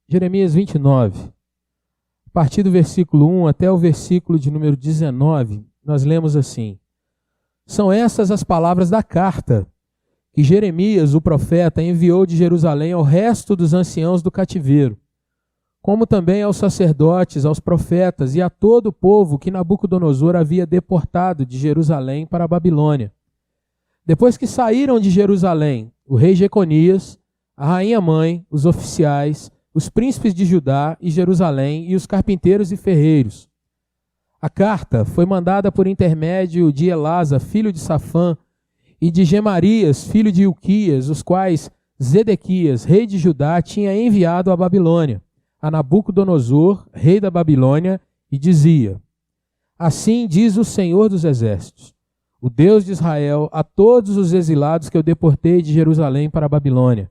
Jeremias 29, a partir do versículo 1 até o versículo de número 19, nós lemos assim: São essas as palavras da carta que Jeremias, o profeta, enviou de Jerusalém ao resto dos anciãos do cativeiro, como também aos sacerdotes, aos profetas e a todo o povo que Nabucodonosor havia deportado de Jerusalém para a Babilônia. Depois que saíram de Jerusalém, o rei Jeconias, a rainha-mãe, os oficiais, os príncipes de Judá e Jerusalém e os carpinteiros e ferreiros. A carta foi mandada por intermédio de Elasa, filho de Safã, e de Gemarias, filho de Ilquias, os quais Zedequias, rei de Judá, tinha enviado à Babilônia, a Nabucodonosor, rei da Babilônia, e dizia: Assim diz o Senhor dos Exércitos, o Deus de Israel, a todos os exilados que eu deportei de Jerusalém para a Babilônia: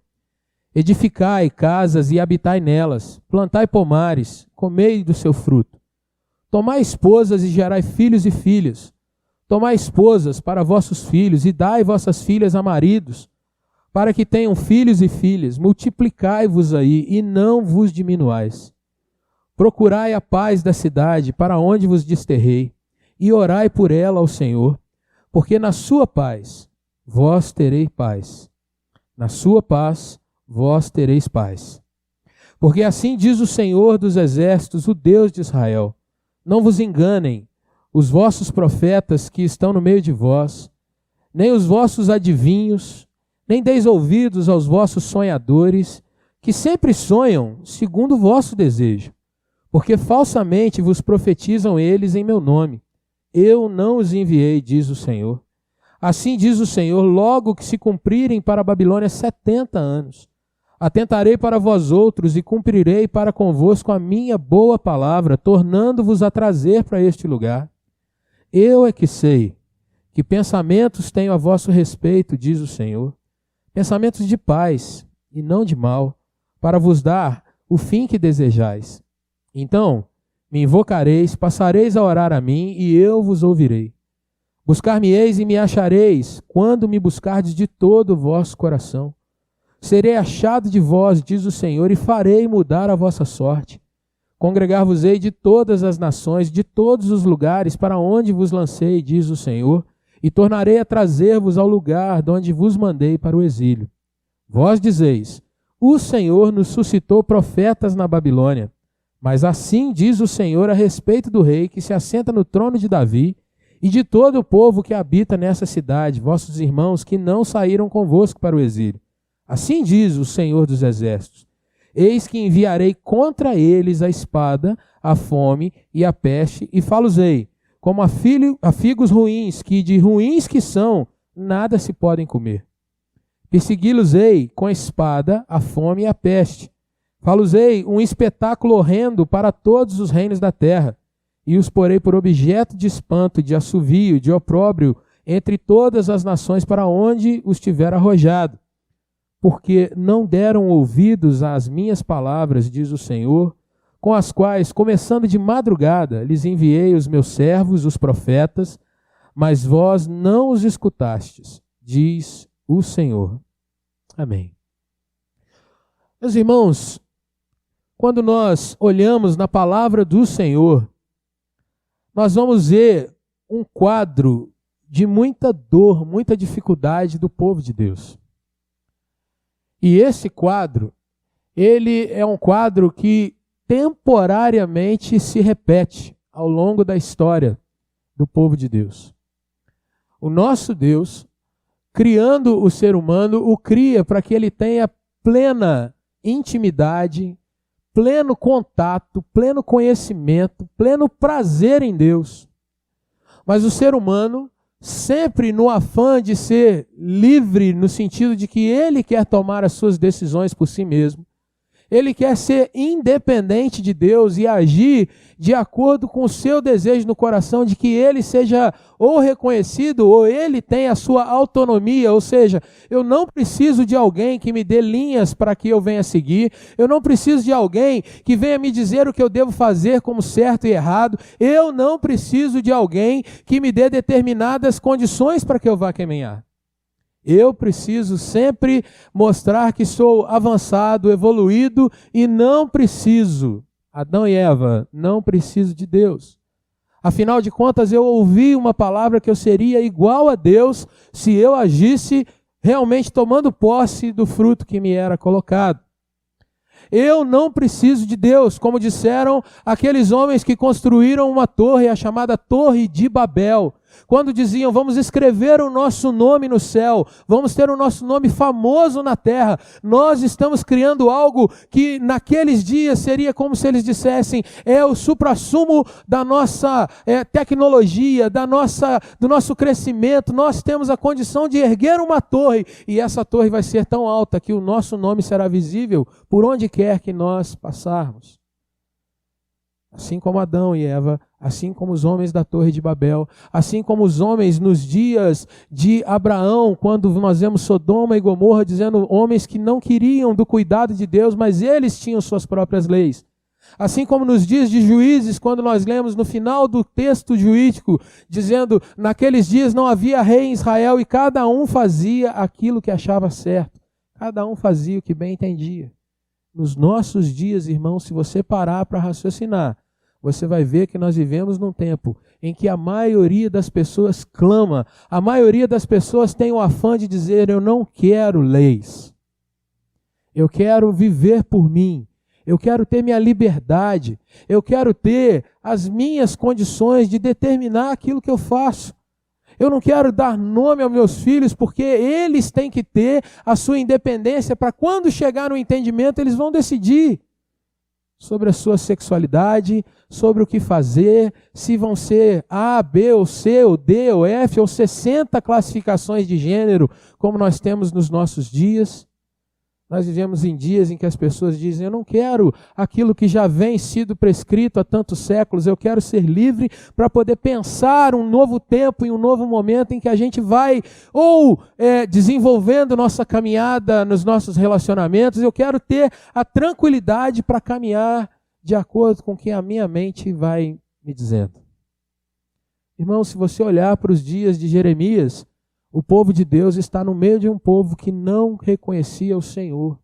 Edificai casas e habitai nelas, plantai pomares, comei do seu fruto. Tomai esposas e gerai filhos e filhas. Tomai esposas para vossos filhos e dai vossas filhas a maridos, para que tenham filhos e filhas. Multiplicai-vos aí e não vos diminuais. Procurai a paz da cidade para onde vos desterrei, e orai por ela ao Senhor, porque na sua paz vós tereis paz. Na sua paz vós tereis paz. Porque assim diz o Senhor dos Exércitos, o Deus de Israel: Não vos enganem os vossos profetas que estão no meio de vós, nem os vossos adivinhos, nem deis ouvidos aos vossos sonhadores, que sempre sonham segundo o vosso desejo, porque falsamente vos profetizam eles em meu nome. Eu não os enviei, diz o Senhor. Assim diz o Senhor: logo que se cumprirem para a Babilônia 70 anos, atentarei para vós outros e cumprirei para convosco a minha boa palavra, tornando-vos a trazer para este lugar. Eu é que sei que pensamentos tenho a vosso respeito, diz o Senhor, pensamentos de paz e não de mal, para vos dar o fim que desejais. Então me invocareis, passareis a orar a mim, e eu vos ouvirei. Buscar-me-eis e me achareis, quando me buscardes de todo o vosso coração. Serei achado de vós, diz o Senhor, e farei mudar a vossa sorte. Congregar-vos-ei de todas as nações, de todos os lugares para onde vos lancei, diz o Senhor, e tornarei a trazer-vos ao lugar de onde vos mandei para o exílio. Vós dizeis: o Senhor nos suscitou profetas na Babilônia. Mas assim diz o Senhor a respeito do rei que se assenta no trono de Davi e de todo o povo que habita nessa cidade, vossos irmãos que não saíram convosco para o exílio. Assim diz o Senhor dos Exércitos: eis que enviarei contra eles a espada, a fome e a peste, e fá-los-ei, como a figos ruins, que de ruins que são, nada se podem comer. Persegui-los-ei com a espada, a fome e a peste. Fá-los-ei um espetáculo horrendo para todos os reinos da terra, e os porei por objeto de espanto, de assovio, de opróbrio, entre todas as nações para onde os tiver arrojado. Porque não deram ouvidos às minhas palavras, diz o Senhor, com as quais, começando de madrugada, lhes enviei os meus servos, os profetas, mas vós não os escutastes, diz o Senhor. Amém. Meus irmãos, quando nós olhamos na palavra do Senhor, nós vamos ver um quadro de muita dor, muita dificuldade do povo de Deus. E esse quadro, ele é um quadro que temporariamente se repete ao longo da história do povo de Deus. O nosso Deus, criando o ser humano, o cria para que ele tenha plena intimidade, pleno contato, pleno conhecimento, pleno prazer em Deus. Mas o ser humano, sempre no afã de ser livre, no sentido de que ele quer tomar as suas decisões por si mesmo, ele quer ser independente de Deus e agir de acordo com o seu desejo no coração de que ele seja ou reconhecido ou ele tenha a sua autonomia, ou seja, eu não preciso de alguém que me dê linhas para que eu venha seguir, eu não preciso de alguém que venha me dizer o que eu devo fazer como certo e errado, eu não preciso de alguém que me dê determinadas condições para que eu vá caminhar. Eu preciso sempre mostrar que sou avançado, evoluído e não preciso. Adão e Eva, não preciso de Deus. Afinal de contas, eu ouvi uma palavra que eu seria igual a Deus se eu agisse realmente tomando posse do fruto que me era colocado. Eu não preciso de Deus, como disseram aqueles homens que construíram uma torre, a chamada Torre de Babel. Quando diziam, vamos escrever o nosso nome no céu, vamos ter o nosso nome famoso na terra, nós estamos criando algo que naqueles dias seria como se eles dissessem, é o suprassumo da nossa tecnologia, do nosso crescimento, nós temos a condição de erguer uma torre, e essa torre vai ser tão alta que o nosso nome será visível por onde quer que nós passarmos. Assim como Adão e Eva, assim como os homens da Torre de Babel, assim como os homens nos dias de Abraão, quando nós vemos Sodoma e Gomorra, dizendo homens que não queriam do cuidado de Deus, mas eles tinham suas próprias leis. Assim como nos dias de Juízes, quando nós lemos no final do texto jurídico, dizendo, naqueles dias não havia rei em Israel e cada um fazia aquilo que achava certo. Cada um fazia o que bem entendia. Nos nossos dias, irmãos, se você parar para raciocinar, você vai ver que nós vivemos num tempo em que a maioria das pessoas clama, a maioria das pessoas tem o afã de dizer, eu não quero leis. Eu quero viver por mim. Eu quero ter minha liberdade. Eu quero ter as minhas condições de determinar aquilo que eu faço. Eu não quero dar nome aos meus filhos porque eles têm que ter a sua independência para quando chegar no entendimento eles vão decidir sobre a sua sexualidade, sobre o que fazer, se vão ser A, B, ou C, ou D, ou F, ou 60 classificações de gênero, como nós temos nos nossos dias. Nós vivemos em dias em que as pessoas dizem, eu não quero aquilo que já vem sido prescrito há tantos séculos, eu quero ser livre para poder pensar um novo tempo e um novo momento em que a gente vai ou desenvolvendo nossa caminhada nos nossos relacionamentos, eu quero ter a tranquilidade para caminhar de acordo com o que a minha mente vai me dizendo. Irmão, se você olhar para os dias de Jeremias, o povo de Deus está no meio de um povo que não reconhecia o Senhor.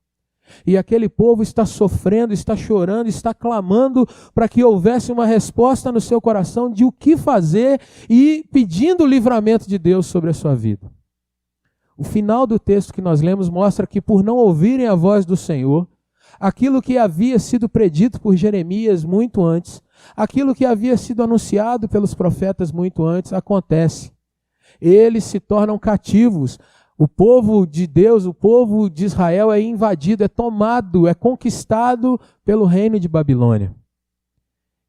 E aquele povo está sofrendo, está chorando, está clamando para que houvesse uma resposta no seu coração de o que fazer e pedindo o livramento de Deus sobre a sua vida. O final do texto que nós lemos mostra que por não ouvirem a voz do Senhor, aquilo que havia sido predito por Jeremias muito antes, aquilo que havia sido anunciado pelos profetas muito antes, acontece. Eles se tornam cativos. O povo de Deus, o povo de Israel é invadido, é tomado, é conquistado pelo reino de Babilônia.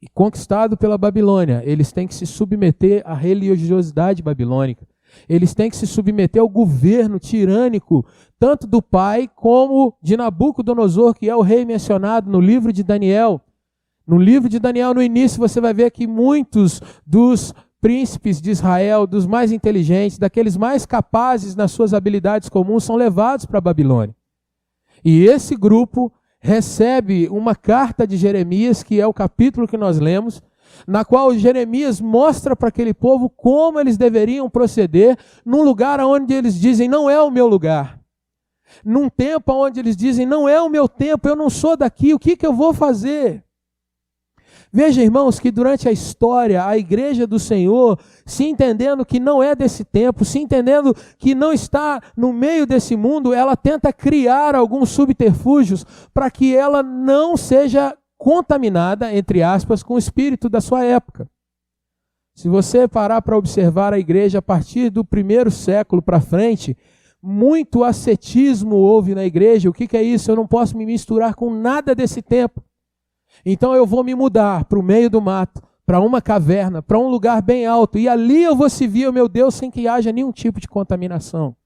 E conquistado pela Babilônia, eles têm que se submeter à religiosidade babilônica. Eles têm que se submeter ao governo tirânico, tanto do pai como de Nabucodonosor, que é o rei mencionado no livro de Daniel. No livro de Daniel, no início, você vai ver que muitos dos príncipes de Israel, dos mais inteligentes, daqueles mais capazes nas suas habilidades comuns, são levados para a Babilônia. E esse grupo recebe uma carta de Jeremias, que é o capítulo que nós lemos, na qual Jeremias mostra para aquele povo como eles deveriam proceder num lugar onde eles dizem, não é o meu lugar. Num tempo onde eles dizem, não é o meu tempo, eu não sou daqui, o que eu vou fazer? Veja, irmãos, que durante a história, a igreja do Senhor, se entendendo que não é desse tempo, se entendendo que não está no meio desse mundo, ela tenta criar alguns subterfúgios para que ela não seja contaminada, entre aspas, com o espírito da sua época. Se você parar para observar a igreja a partir do 1º século para frente, muito ascetismo houve na igreja. O que é isso? Eu não posso me misturar com nada desse tempo. Então eu vou me mudar para o meio do mato, para uma caverna, para um lugar bem alto, e ali eu vou servir o meu Deus sem que haja nenhum tipo de contaminação.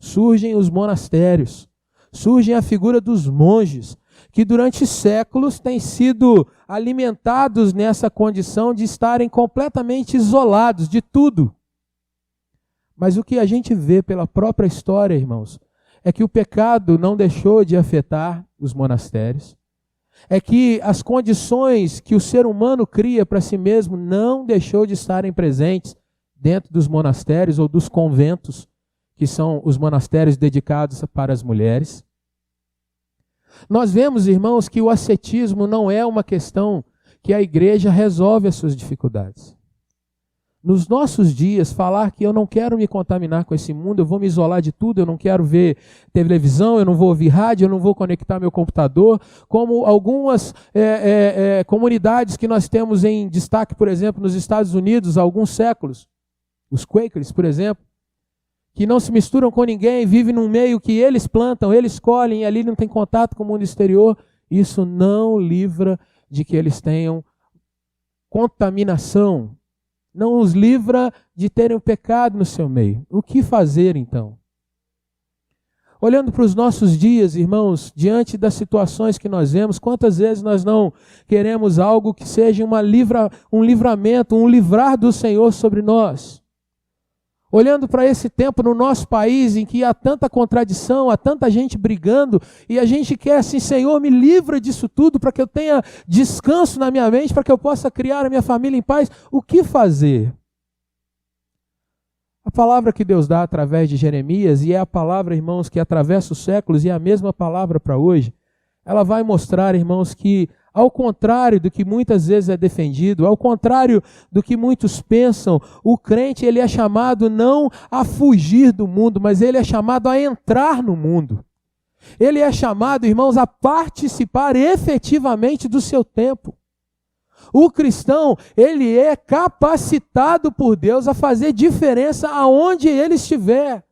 Surgem os monastérios, surgem a figura dos monges, que durante séculos têm sido alimentados nessa condição de estarem completamente isolados de tudo. Mas o que a gente vê pela própria história, irmãos, é que o pecado não deixou de afetar os monastérios, é que as condições que o ser humano cria para si mesmo não deixou de estarem presentes dentro dos monastérios ou dos conventos que são os monastérios dedicados para as mulheres. Nós vemos, irmãos, que o ascetismo não é uma questão que a igreja resolve as suas dificuldades. Nos nossos dias, falar que eu não quero me contaminar com esse mundo, eu vou me isolar de tudo, eu não quero ver televisão, eu não vou ouvir rádio, eu não vou conectar meu computador, como algumas comunidades que nós temos em destaque, por exemplo, nos Estados Unidos há alguns séculos, os Quakers, por exemplo, que não se misturam com ninguém, vivem num meio que eles plantam, eles colhem, e ali não tem contato com o mundo exterior. Isso não livra de que eles tenham contaminação, não os livra de terem o pecado no seu meio. O que fazer então? Olhando para os nossos dias, irmãos, diante das situações que nós vemos, quantas vezes nós não queremos algo que seja um livramento, um livrar do Senhor sobre nós? Olhando para esse tempo no nosso país em que há tanta contradição, há tanta gente brigando, e a gente quer assim, Senhor, me livra disso tudo para que eu tenha descanso na minha mente, para que eu possa criar a minha família em paz. O que fazer? A palavra que Deus dá através de Jeremias, e é a palavra, irmãos, que atravessa os séculos, e é a mesma palavra para hoje, ela vai mostrar, irmãos, que ao contrário do que muitas vezes é defendido, ao contrário do que muitos pensam, o crente ele é chamado não a fugir do mundo, mas ele é chamado a entrar no mundo. Ele é chamado, irmãos, a participar efetivamente do seu tempo. O cristão, ele é capacitado por Deus a fazer diferença aonde ele estiver.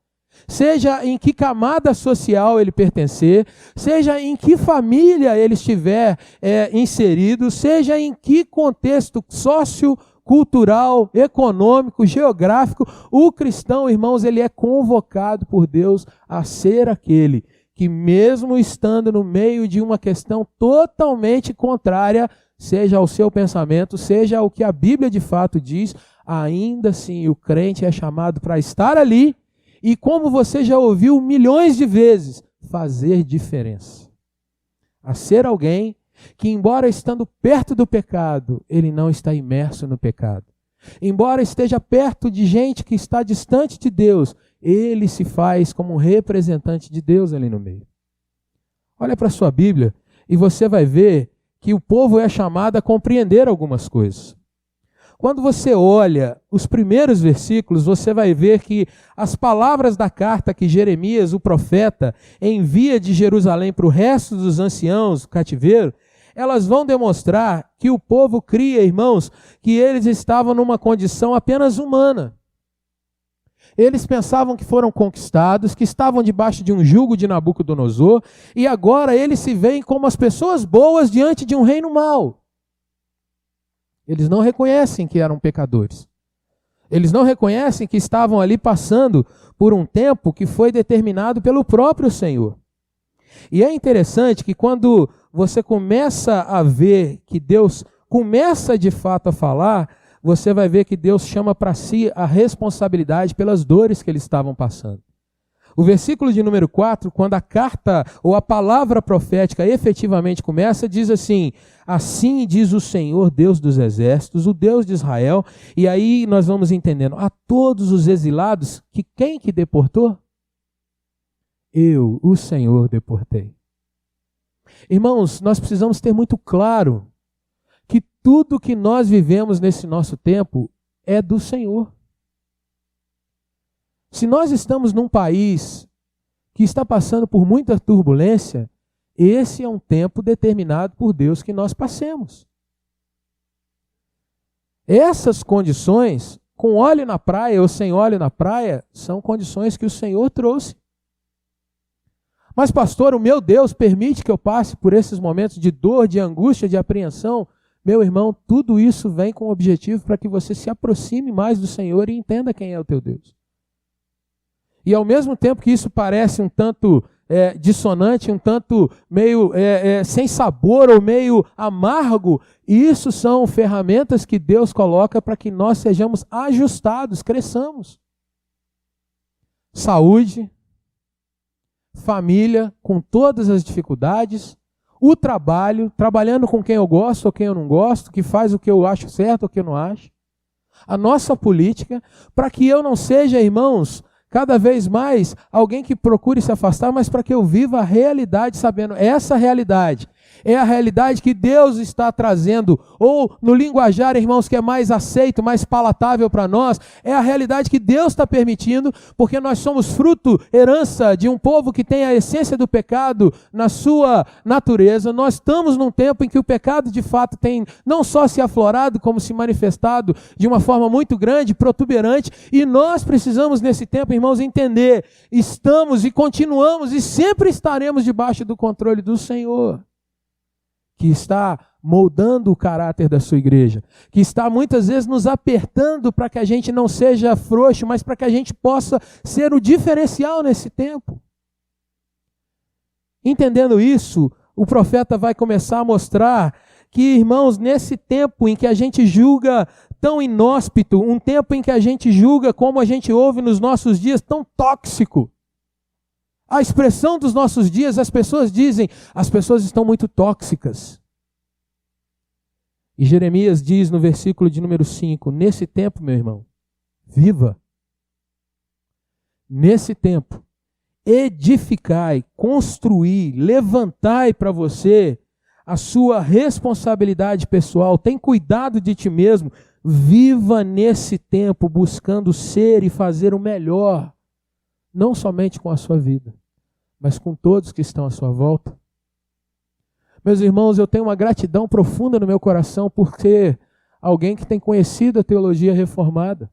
Seja em que camada social ele pertencer, seja em que família ele estiver inserido, seja em que contexto sociocultural, econômico, geográfico, o cristão, irmãos, ele é convocado por Deus a ser aquele que, mesmo estando no meio de uma questão totalmente contrária, seja ao seu pensamento, seja ao que a Bíblia de fato diz, ainda assim o crente é chamado para estar ali e, como você já ouviu milhões de vezes, fazer diferença. A ser alguém que, embora estando perto do pecado, ele não está imerso no pecado. Embora esteja perto de gente que está distante de Deus, ele se faz como um representante de Deus ali no meio. Olha para a sua Bíblia e você vai ver que o povo é chamado a compreender algumas coisas. Quando você olha os primeiros versículos, você vai ver que as palavras da carta que Jeremias, o profeta, envia de Jerusalém para o resto dos anciãos do cativeiro, elas vão demonstrar que o povo cria, irmãos, que eles estavam numa condição apenas humana. Eles pensavam que foram conquistados, que estavam debaixo de um jugo de Nabucodonosor, e agora eles se veem como as pessoas boas diante de um reino mau. Eles não reconhecem que eram pecadores. Eles não reconhecem que estavam ali passando por um tempo que foi determinado pelo próprio Senhor. E é interessante que quando você começa a ver que Deus começa de fato a falar, você vai ver que Deus chama para si a responsabilidade pelas dores que eles estavam passando. O versículo de número 4, quando a carta ou a palavra profética efetivamente começa, diz assim: assim diz o Senhor, Deus dos exércitos, o Deus de Israel. E aí nós vamos entendendo, a todos os exilados, que quem que deportou? Eu, o Senhor, deportei. Irmãos, nós precisamos ter muito claro que tudo que nós vivemos nesse nosso tempo é do Senhor. Se nós estamos num país que está passando por muita turbulência, esse é um tempo determinado por Deus que nós passemos. Essas condições, com óleo na praia ou sem óleo na praia, são condições que o Senhor trouxe. Mas, pastor, o meu Deus permite que eu passe por esses momentos de dor, de angústia, de apreensão? Meu irmão, tudo isso vem com o objetivo para que você se aproxime mais do Senhor e entenda quem é o teu Deus. E ao mesmo tempo que isso parece um tanto dissonante, um tanto meio sem sabor ou meio amargo, isso são ferramentas que Deus coloca para que nós sejamos ajustados, cresçamos. Saúde, família com todas as dificuldades, o trabalho, trabalhando com quem eu gosto ou quem eu não gosto, que faz o que eu acho certo ou o que eu não acho, a nossa política, para que eu não seja, irmãos, cada vez mais alguém que procure se afastar, mas para que eu viva a realidade, sabendo essa realidade é a realidade que Deus está trazendo, ou no linguajar, irmãos, que é mais aceito, mais palatável para nós, é a realidade que Deus está permitindo, porque nós somos fruto, herança de um povo que tem a essência do pecado na sua natureza. Nós estamos num tempo em que o pecado de fato tem não só se aflorado, como se manifestado de uma forma muito grande, protuberante, e nós precisamos nesse tempo, irmãos, entender, estamos e continuamos e sempre estaremos debaixo do controle do Senhor, que está moldando o caráter da sua igreja, que está muitas vezes nos apertando para que a gente não seja frouxo, mas para que a gente possa ser o diferencial nesse tempo. Entendendo isso, o profeta vai começar a mostrar que, irmãos, nesse tempo em que a gente julga tão inóspito, um tempo em que a gente julga, como a gente ouve nos nossos dias, tão tóxico, a expressão dos nossos dias, as pessoas dizem, as pessoas estão muito tóxicas. E Jeremias diz no versículo de número 5, nesse tempo, meu irmão, viva. Nesse tempo, edificai, construí, levantai para você a sua responsabilidade pessoal, tem cuidado de ti mesmo, viva nesse tempo buscando ser e fazer o melhor, não somente com a sua vida, mas com todos que estão à sua volta. Meus irmãos, eu tenho uma gratidão profunda no meu coração por ser alguém que tem conhecido a teologia reformada.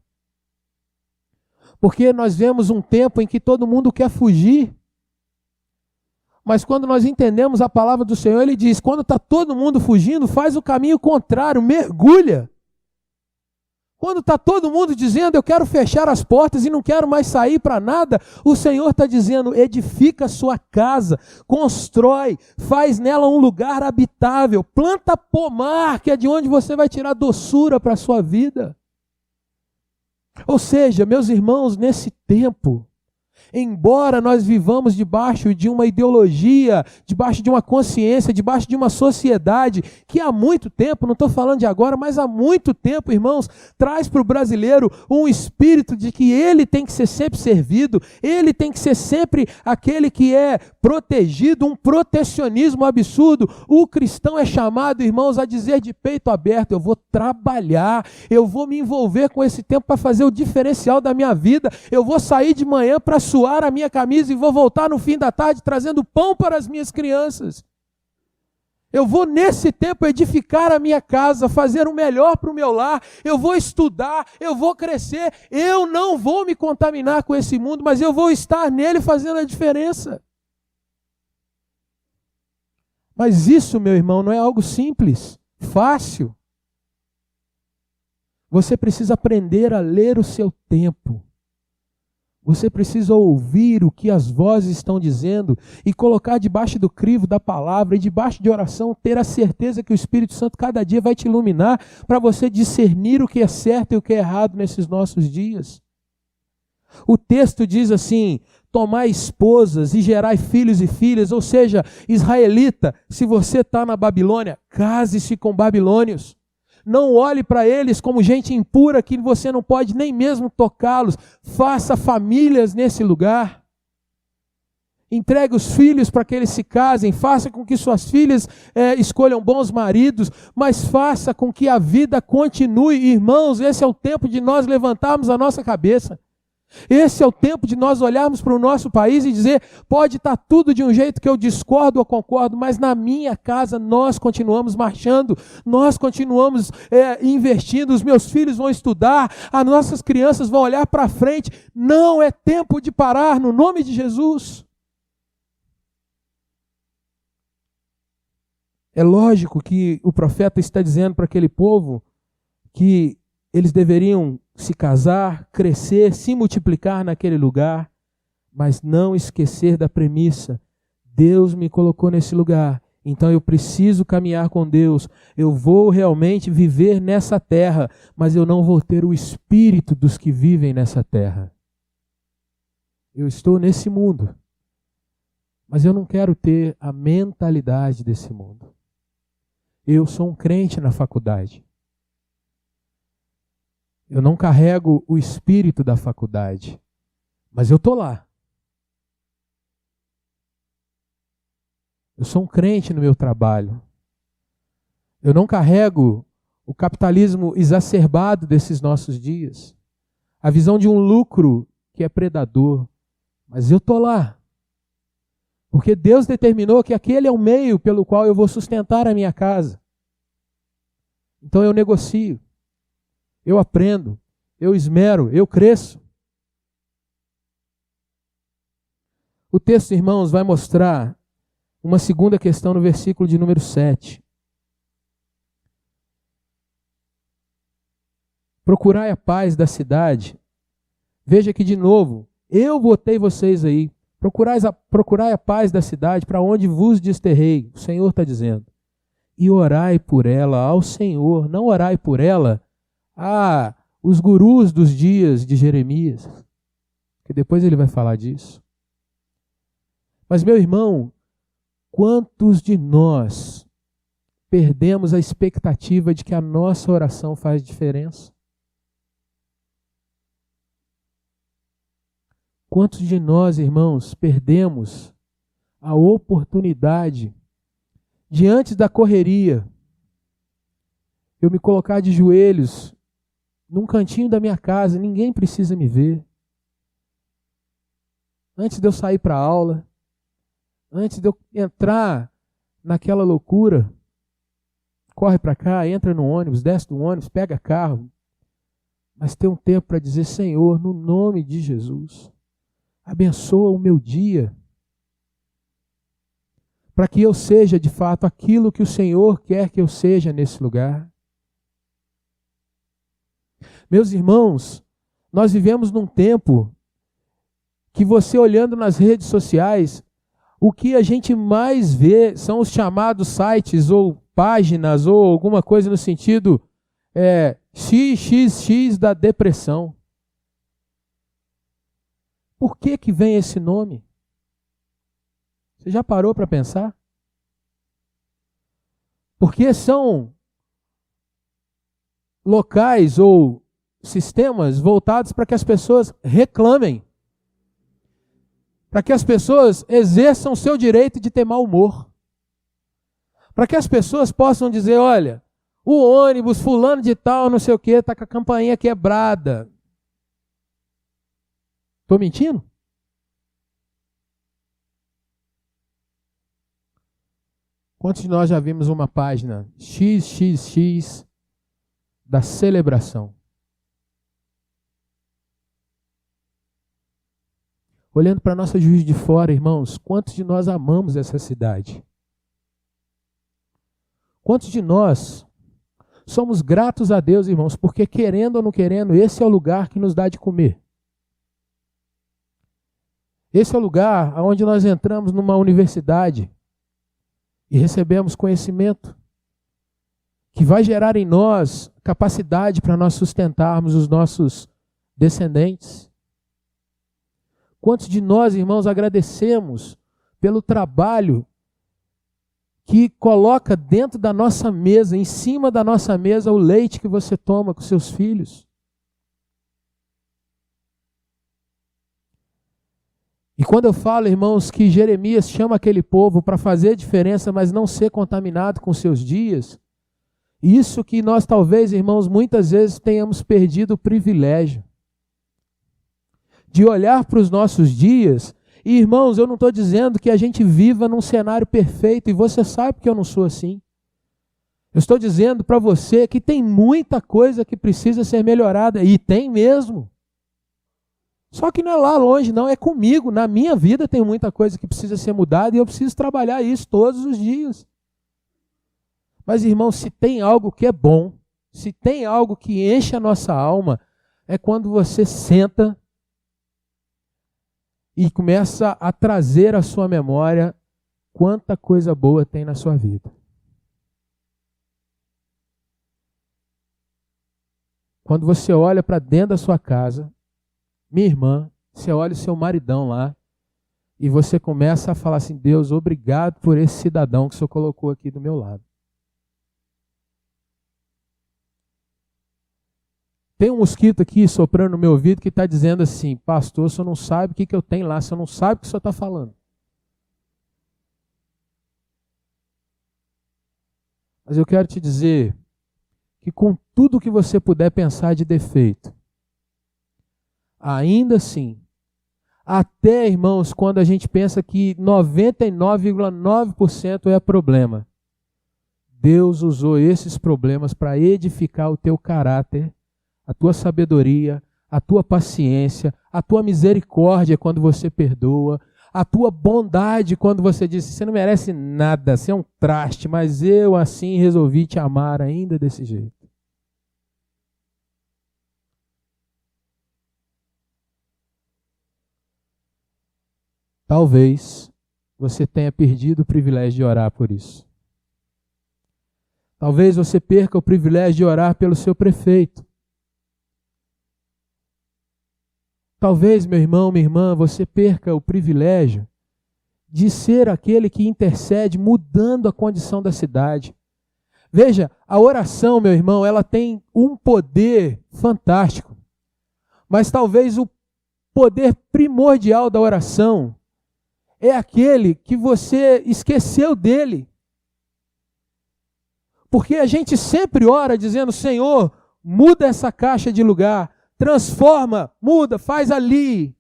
Porque nós vemos um tempo em que todo mundo quer fugir. Mas quando nós entendemos a palavra do Senhor, Ele diz, quando está todo mundo fugindo, faz o caminho contrário, mergulha. Quando está todo mundo dizendo, eu quero fechar as portas e não quero mais sair para nada, o Senhor está dizendo, edifica a sua casa, constrói, faz nela um lugar habitável, planta pomar, que é de onde você vai tirar doçura para a sua vida. Ou seja, meus irmãos, nesse tempo, embora nós vivamos debaixo de uma ideologia, debaixo de uma consciência, debaixo de uma sociedade que há muito tempo, não estou falando de agora, mas há muito tempo, irmãos, traz para o brasileiro um espírito de que ele tem que ser sempre servido, ele tem que ser sempre aquele que é protegido, um protecionismo absurdo. O cristão é chamado, irmãos, a dizer de peito aberto, eu vou trabalhar, eu vou me envolver com esse tempo para fazer o diferencial da minha vida, eu vou sair de manhã para suar a minha camisa e vou voltar no fim da tarde trazendo pão para as minhas crianças. Eu vou nesse tempo edificar a minha casa, fazer o melhor para o meu lar, eu vou estudar, eu vou crescer, eu não vou me contaminar com esse mundo, mas eu vou estar nele fazendo a diferença. Mas isso, meu irmão, não é algo simples, fácil. Você precisa aprender a ler o seu tempo. Você precisa ouvir o que as vozes estão dizendo e colocar debaixo do crivo da palavra e debaixo de oração, ter a certeza que o Espírito Santo cada dia vai te iluminar para você discernir o que é certo e o que é errado nesses nossos dias. O texto diz assim, tomai esposas e gerai filhos e filhas, ou seja, israelita, se você está na Babilônia, case-se com babilônios. Não olhe para eles como gente impura que você não pode nem mesmo tocá-los. Faça famílias nesse lugar. Entregue os filhos para que eles se casem. Faça com que suas filhas escolham bons maridos. Mas faça com que a vida continue. Irmãos, esse é o tempo de nós levantarmos a nossa cabeça. Esse é o tempo de nós olharmos para o nosso país e dizer, pode estar tudo de um jeito que eu discordo ou concordo, mas na minha casa nós continuamos marchando, nós continuamos investindo, os meus filhos vão estudar, as nossas crianças vão olhar para frente, não é tempo de parar, no nome de Jesus. É lógico que o profeta está dizendo para aquele povo que eles deveriam se casar, crescer, se multiplicar naquele lugar, mas não esquecer da premissa. Deus me colocou nesse lugar, então eu preciso caminhar com Deus. Eu vou realmente viver nessa terra, mas eu não vou ter o espírito dos que vivem nessa terra. Eu estou nesse mundo, mas eu não quero ter a mentalidade desse mundo. Eu sou um crente na faculdade. Eu não carrego o espírito da faculdade, Mas eu estou lá. Eu sou um crente no meu trabalho. Eu não carrego o capitalismo exacerbado desses nossos dias. A visão de um lucro que é predador. Mas eu estou lá. Porque Deus determinou que aquele é o meio pelo qual eu vou sustentar a minha casa. Então eu negocio. Eu aprendo. Eu esmero. Eu cresço. O texto, irmãos, vai mostrar uma segunda questão no versículo de número 7. Procurai a paz da cidade. Veja que de novo, eu botei vocês aí. Procurai a paz da cidade para onde vos desterrei. O Senhor está dizendo. E orai por ela ao Senhor. Não orai por ela os gurus dos dias de Jeremias. Que depois ele vai falar disso. Mas, meu irmão, quantos de nós perdemos a expectativa de que a nossa oração faz diferença? Quantos de nós, irmãos, perdemos a oportunidade, diante da correria, eu me colocar de joelhos num cantinho da minha casa, ninguém precisa me ver. Antes de eu sair para a aula, antes de eu entrar naquela loucura, corre para cá, entra no ônibus, desce do ônibus, pega carro, mas tem um tempo para dizer: Senhor, no nome de Jesus, abençoa o meu dia, para que eu seja de fato aquilo que o Senhor quer que eu seja nesse lugar. Meus irmãos, nós vivemos num tempo que você olhando nas redes sociais, o que a gente mais vê são os chamados sites ou páginas ou alguma coisa no sentido XXX da depressão. Por que vem esse nome? Você já parou para pensar? Porque são locais ou sistemas voltados para que as pessoas reclamem, para que as pessoas exerçam o seu direito de ter mau humor, para que as pessoas possam dizer: olha, o ônibus fulano de tal, não sei o que, está com a campainha quebrada. Estou mentindo? Quantos de nós já vimos uma página XXX da celebração? Olhando para a nossa Juiz de Fora, irmãos, quantos de nós amamos essa cidade? Quantos de nós somos gratos a Deus, irmãos, porque querendo ou não querendo, esse é o lugar que nos dá de comer. Esse é o lugar onde nós entramos numa universidade e recebemos conhecimento que vai gerar em nós capacidade para nós sustentarmos os nossos descendentes. Quantos de nós, irmãos, agradecemos pelo trabalho que coloca dentro da nossa mesa, em cima da nossa mesa, o leite que você toma com seus filhos? E quando eu falo, irmãos, que Jeremias chama aquele povo para fazer diferença, mas não ser contaminado com seus dias, isso que nós talvez, irmãos, muitas vezes tenhamos perdido o privilégio de olhar para os nossos dias. E, irmãos, eu não estou dizendo que a gente viva num cenário perfeito, e você sabe que eu não sou assim. Eu estou dizendo para você que tem muita coisa que precisa ser melhorada, e tem mesmo. Só que não é lá longe, não, é comigo. Na minha vida tem muita coisa que precisa ser mudada e eu preciso trabalhar isso todos os dias. Mas, irmão, se tem algo que é bom, se tem algo que enche a nossa alma, é quando você senta e começa a trazer à sua memória quanta coisa boa tem na sua vida. Quando você olha para dentro da sua casa, minha irmã, você olha o seu maridão lá e você começa a falar assim: Deus, obrigado por esse cidadão que o Senhor colocou aqui do meu lado. Tem um mosquito aqui soprando no meu ouvido que está dizendo assim: pastor, o senhor não sabe o que eu tenho lá, o senhor não sabe o que o senhor está falando. Mas eu quero te dizer que com tudo que você puder pensar de defeito, ainda assim, até, irmãos, quando a gente pensa que 99,9% é problema, Deus usou esses problemas para edificar o teu caráter, a tua sabedoria, a tua paciência, a tua misericórdia quando você perdoa, a tua bondade quando você diz: você não merece nada, você é um traste, mas eu assim resolvi te amar ainda desse jeito. Talvez você tenha perdido o privilégio de orar por isso. Talvez você perca o privilégio de orar pelo seu prefeito. Talvez, meu irmão, minha irmã, você perca o privilégio de ser aquele que intercede mudando a condição da cidade. Veja, a oração, meu irmão, ela tem um poder fantástico. Mas talvez o poder primordial da oração é aquele que você esqueceu dele. Porque a gente sempre ora dizendo: Senhor, muda essa caixa de lugar, transforma, muda, faz ali.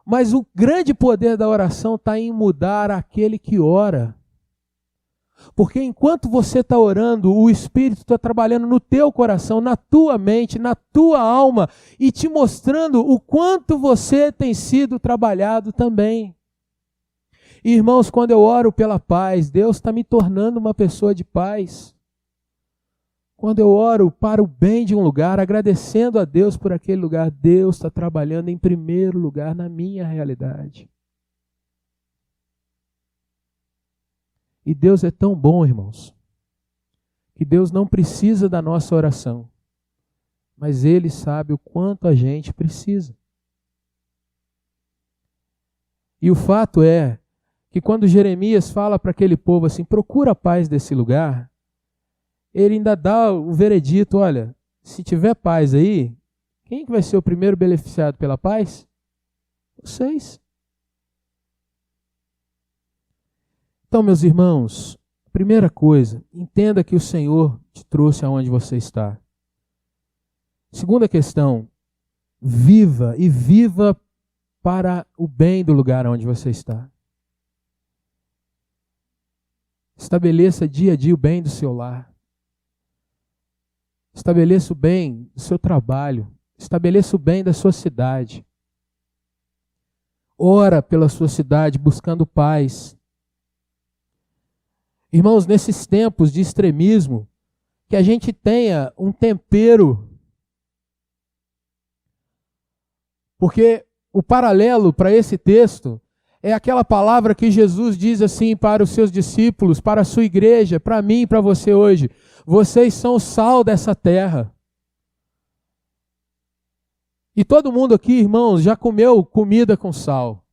Mas o grande poder da oração está em mudar aquele que ora. Porque enquanto você está orando, o Espírito está trabalhando no teu coração, na tua mente, na tua alma, e te mostrando o quanto você tem sido trabalhado também. Irmãos, quando eu oro pela paz, Deus está me tornando uma pessoa de paz. Quando eu oro para o bem de um lugar, agradecendo a Deus por aquele lugar, Deus está trabalhando em primeiro lugar na minha realidade. E Deus é tão bom, irmãos, que Deus não precisa da nossa oração, mas Ele sabe o quanto a gente precisa. E o fato é que quando Jeremias fala para aquele povo assim: procura a paz desse lugar, ele ainda dá o veredito: olha, se tiver paz aí, quem que vai ser o primeiro beneficiado pela paz? Vocês. Então, meus irmãos, primeira coisa, entenda que o Senhor te trouxe aonde você está. Segunda questão, viva e viva para o bem do lugar onde você está. Estabeleça dia a dia o bem do seu lar. Estabeleça o bem do seu trabalho. Estabeleça o bem da sua cidade. Ora pela sua cidade, buscando paz. Irmãos, nesses tempos de extremismo, que a gente tenha um tempero. Porque o paralelo para esse texto é aquela palavra que Jesus diz assim para os seus discípulos, para a sua igreja, para mim e para você hoje: vocês são o sal dessa terra. E todo mundo aqui, irmãos, já comeu comida com sal.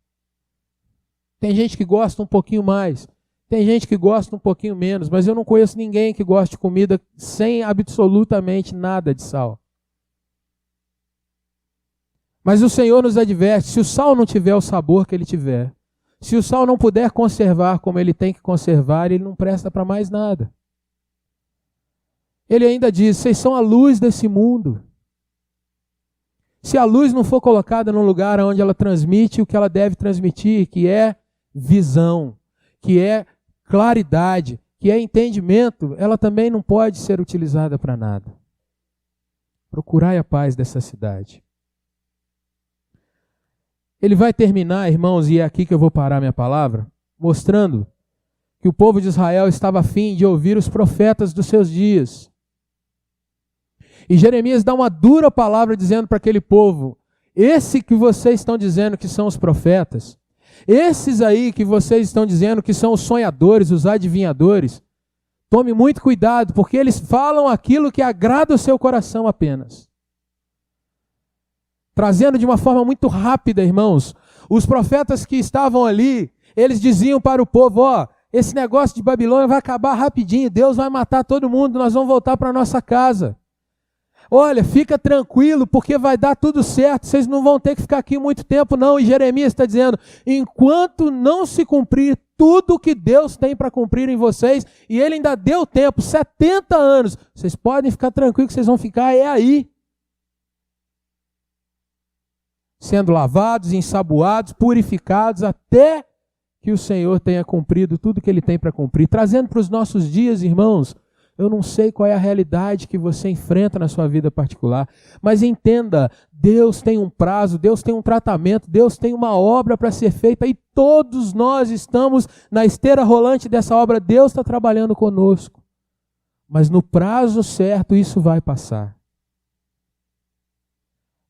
Tem gente que gosta um pouquinho mais, tem gente que gosta um pouquinho menos, mas eu não conheço ninguém que goste de comida sem absolutamente nada de sal. Mas o Senhor nos adverte: se o sal não tiver o sabor que ele tiver, se o sal não puder conservar como ele tem que conservar, ele não presta para mais nada. Ele ainda diz: vocês são a luz desse mundo. Se a luz não for colocada num lugar onde ela transmite o que ela deve transmitir, que é visão, que é claridade, que é entendimento, ela também não pode ser utilizada para nada. Procurai a paz dessa cidade. Ele vai terminar, irmãos, e é aqui que eu vou parar minha palavra, mostrando que o povo de Israel estava a fim de ouvir os profetas dos seus dias. E Jeremias dá uma dura palavra dizendo para aquele povo: esse que vocês estão dizendo que são os profetas, esses aí que vocês estão dizendo que são os sonhadores, os adivinhadores, tome muito cuidado, porque eles falam aquilo que agrada o seu coração apenas. Trazendo de uma forma muito rápida, irmãos, os profetas que estavam ali, eles diziam para o povo: ó, esse negócio de Babilônia vai acabar rapidinho, Deus vai matar todo mundo, nós vamos voltar para a nossa casa. Olha, fica tranquilo, porque vai dar tudo certo, vocês não vão ter que ficar aqui muito tempo não. E Jeremias está dizendo, enquanto não se cumprir tudo o que Deus tem para cumprir em vocês, e ele ainda deu tempo, 70 anos, vocês podem ficar tranquilos que vocês vão ficar aí. Sendo lavados, ensaboados, purificados, até que o Senhor tenha cumprido tudo que ele tem para cumprir. Trazendo para os nossos dias, irmãos, eu não sei qual é a realidade que você enfrenta na sua vida particular, mas entenda, Deus tem um prazo, Deus tem um tratamento, Deus tem uma obra para ser feita e todos nós estamos na esteira rolante dessa obra. Deus está trabalhando conosco, mas no prazo certo isso vai passar.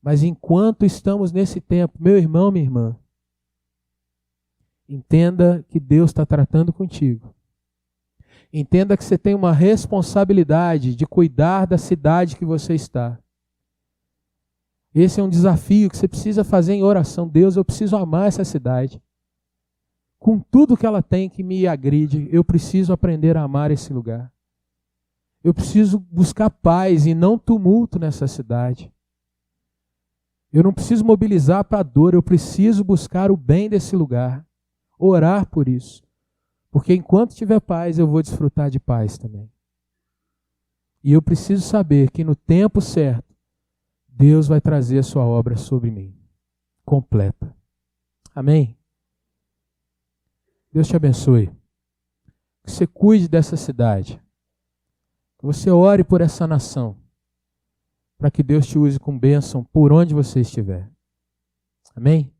Mas enquanto estamos nesse tempo, meu irmão, minha irmã, entenda que Deus está tratando contigo. Entenda que você tem uma responsabilidade de cuidar da cidade que você está. Esse é um desafio que você precisa fazer em oração. Deus, eu preciso amar essa cidade. Com tudo que ela tem que me agride, eu preciso aprender a amar esse lugar. Eu preciso buscar paz e não tumulto nessa cidade. Eu não preciso mobilizar para a dor, eu preciso buscar o bem desse lugar. Orar por isso. Porque enquanto tiver paz, eu vou desfrutar de paz também. E eu preciso saber que no tempo certo, Deus vai trazer a sua obra sobre mim, completa. Amém? Deus te abençoe. Que você cuide dessa cidade. Que você ore por essa nação. Para que Deus te use com bênção por onde você estiver. Amém?